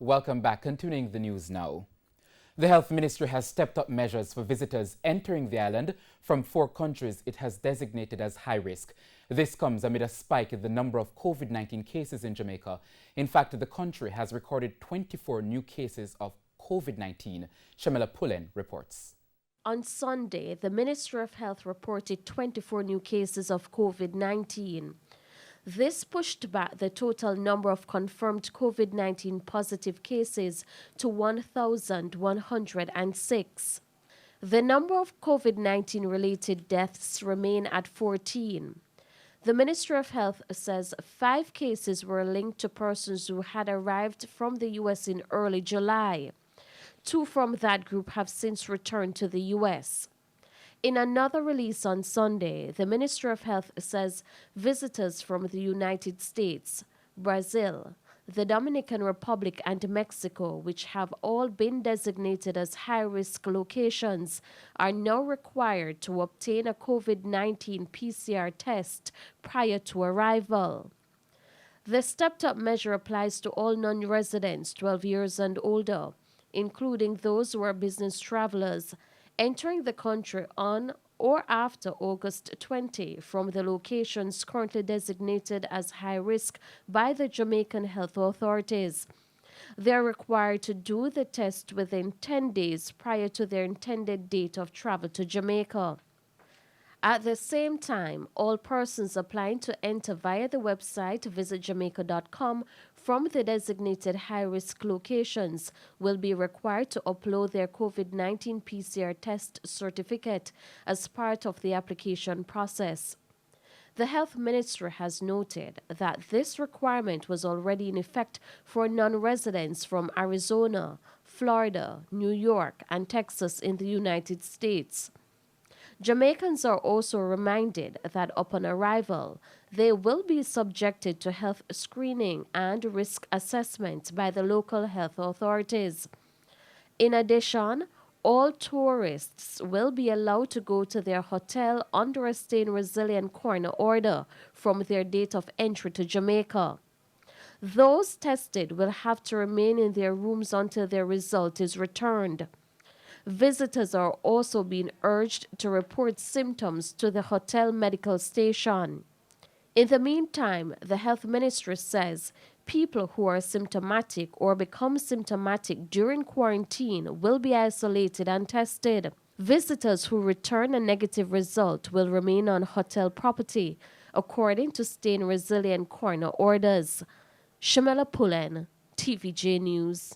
Welcome back. Continuing the news now. The Health Ministry has stepped up measures for visitors entering the island from 4 countries it has designated as high risk. This comes amid a spike in the number of COVID-19 cases in Jamaica. In fact, the country has recorded 24 new cases of COVID-19. Shamela Pullen reports. On Sunday, the Ministry of Health reported 24 new cases of COVID-19. This pushed back the total number of confirmed COVID-19 positive cases to 1,106. The number of COVID-19 related deaths remain at 14. The Ministry of Health says 5 cases were linked to persons who had arrived from the U.S. in early July. 2 from that group have since returned to the U.S. In another release on Sunday, the Ministry of Health says visitors from the United States, Brazil, the Dominican Republic, and Mexico, which have all been designated as high-risk locations, are now required to obtain a COVID-19 PCR test prior to arrival. The stepped-up measure applies to all non-residents 12 years and older, including those who are business travelers, entering the country on or after August 20 from the locations currently designated as high risk by the Jamaican health authorities. They are required to do the test within 10 days prior to their intended date of travel to Jamaica. At the same time, all persons applying to enter via the website visitjamaica.com from the designated high-risk locations will be required to upload their COVID-19 PCR test certificate as part of the application process. The Health Ministry has noted that this requirement was already in effect for non-residents from Arizona, Florida, New York, and Texas in the United States. Jamaicans are also reminded that upon arrival, they will be subjected to health screening and risk assessment by the local health authorities. In addition, all tourists will be allowed to go to their hotel under a stay in resilient corner order from their date of entry to Jamaica. Those tested will have to remain in their rooms until their result is returned. Visitors are also being urged to report symptoms to the hotel medical station. In the meantime, the Health Ministry says people who are symptomatic or become symptomatic during quarantine will be isolated and tested. Visitors who return a negative result will remain on hotel property, according to stay in resilient corner orders. Shamela Pullen, TVJ News.